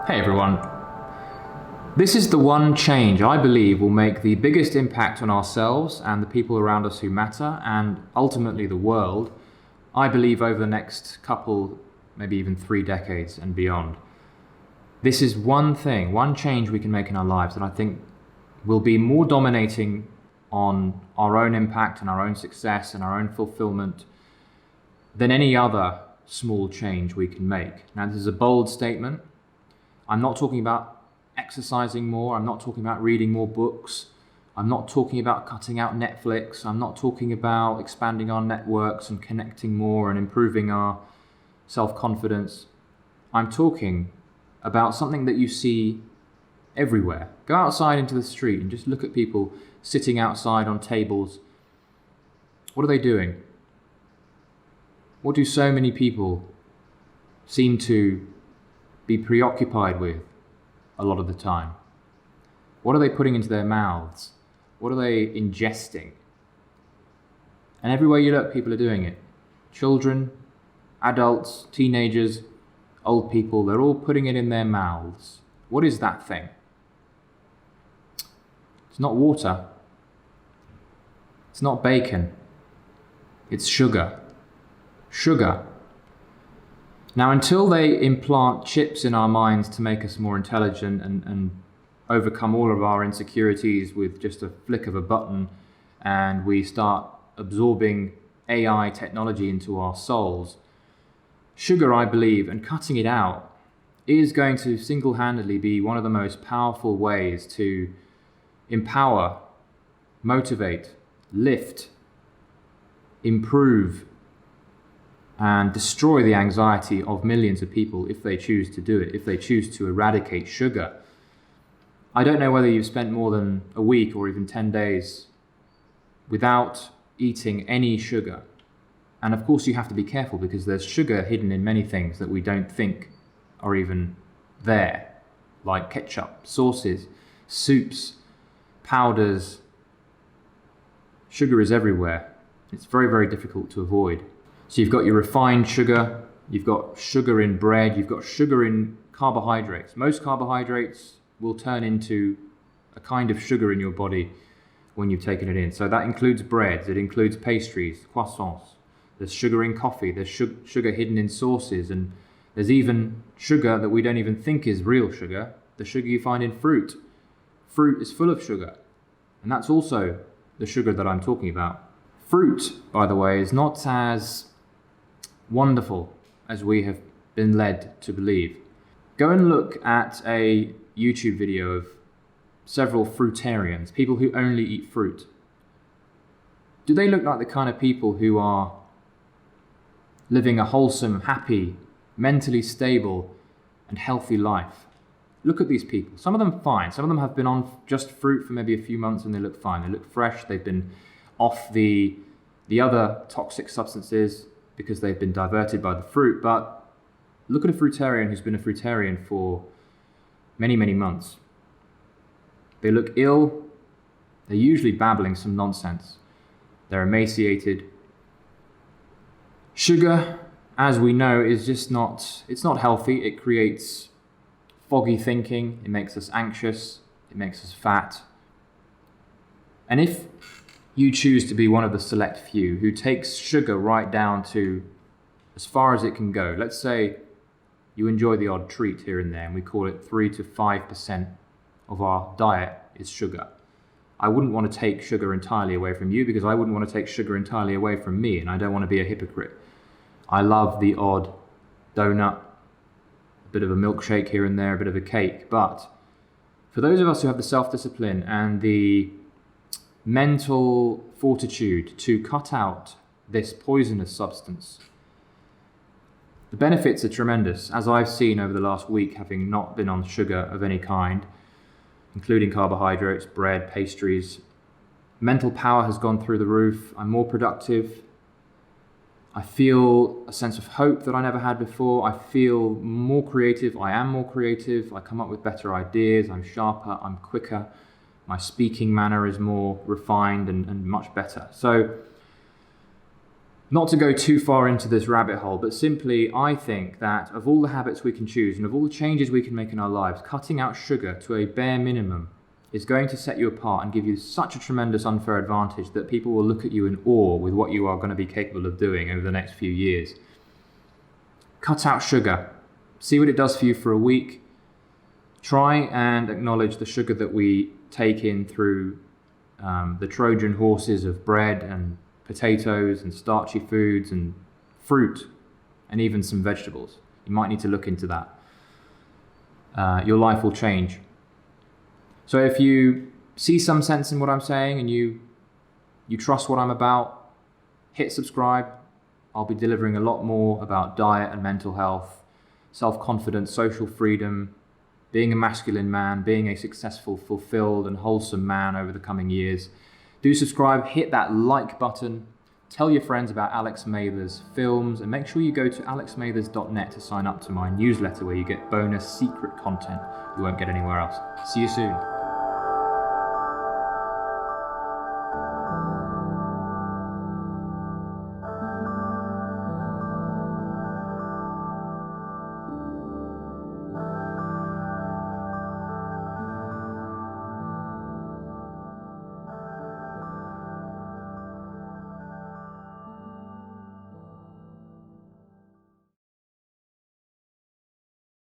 Hey everyone. This is the one change I believe will make the biggest impact on ourselves and the people around us who matter, and ultimately the world, I believe over the next couple, maybe even 3 decades and beyond. This is one thing, one change we can make in our lives that I think will be more dominating on our own impact and our own success and our own fulfillment than any other small change we can make. Now, this is a bold statement. I'm not talking about exercising more. I'm not talking about reading more books. I'm not talking about cutting out Netflix. I'm not talking about expanding our networks and connecting more and improving our self-confidence. I'm talking about something that you see everywhere. Go outside into the street and just look at people sitting outside on tables. What are they doing? What do so many people seem to be preoccupied with a lot of the time? What are they putting into their mouths? What are they ingesting? And everywhere you look, people are doing it. Children, adults, teenagers, old people, they're all putting it in their mouths. What is that thing? It's not water. It's not bacon. It's sugar. Sugar. Now, until they implant chips in our minds to make us more intelligent and overcome all of our insecurities with just a flick of a button, and we start absorbing AI technology into our souls, sugar, I believe, and cutting it out is going to single-handedly be one of the most powerful ways to empower, motivate, lift, improve, and destroy the anxiety of millions of people if they choose to do it, if they choose to eradicate sugar. I don't know whether you've spent more than a week or even 10 days without eating any sugar. And of course you have to be careful because there's sugar hidden in many things that we don't think are even there, like ketchup, sauces, soups, powders. Sugar is everywhere. It's very, very difficult to avoid. So you've got your refined sugar, you've got sugar in bread, you've got sugar in carbohydrates. Most carbohydrates will turn into a kind of sugar in your body when you've taken it in. So that includes breads, it includes pastries, croissants. There's sugar in coffee, there's sugar hidden in sauces, and there's even sugar that we don't even think is real sugar, the sugar you find in fruit. Fruit is full of sugar, and that's also the sugar that I'm talking about. Fruit, by the way, is not as wonderful as we have been led to believe. Go and look at a YouTube video of several fruitarians, people who only eat fruit. Do they look like the kind of people who are living a wholesome, happy, mentally stable, and healthy life? Look at these people. Some of them fine. Some of them have been on just fruit for maybe a few months and they look fine. They look fresh. They've been off the other toxic substances because they've been diverted by the fruit. But look at a fruitarian who's been a fruitarian for many, many months. They look ill. They're usually babbling some nonsense. They're emaciated. Sugar, as we know, is just it's not healthy. It creates foggy thinking. It makes us anxious. It makes us fat. And if you choose to be one of the select few who takes sugar right down to as far as it can go, let's say you enjoy the odd treat here and there, and we call it 3 to 5% of our diet is sugar. I wouldn't want to take sugar entirely away from you because I wouldn't want to take sugar entirely away from me, and I don't want to be a hypocrite. I love the odd donut, a bit of a milkshake here and there, a bit of a cake, but for those of us who have the self-discipline and the mental fortitude to cut out this poisonous substance, the benefits are tremendous, as I've seen over the last week, having not been on sugar of any kind, including carbohydrates, bread, pastries. Mental power has gone through the roof. I'm more productive. I feel a sense of hope that I never had before. I feel more creative. I am more creative. I come up with better ideas. I'm sharper. I'm quicker. My speaking manner is more refined and much better. So Not to go too far into this rabbit hole, but simply I think that of all the habits we can choose and of all the changes we can make in our lives, cutting out sugar to a bare minimum is going to set you apart and give you such a tremendous unfair advantage that people will look at you in awe with what you are going to be capable of doing over the next few years. Cut out sugar. See what it does for you for a week. Try and acknowledge the sugar that we take in through the Trojan horses of bread and potatoes and starchy foods and fruit and even some vegetables. You might need to look into that. Your life will change. So if you see some sense in what I'm saying and you trust what I'm about, hit subscribe. I'll be delivering a lot more about diet and mental health, self-confidence, social freedom, being a masculine man, being a successful, fulfilled and wholesome man over the coming years. Do subscribe, hit that like button, tell your friends about Alex Mather's films, and make sure you go to alexmathers.net to sign up to my newsletter where you get bonus secret content you won't get anywhere else. See you soon.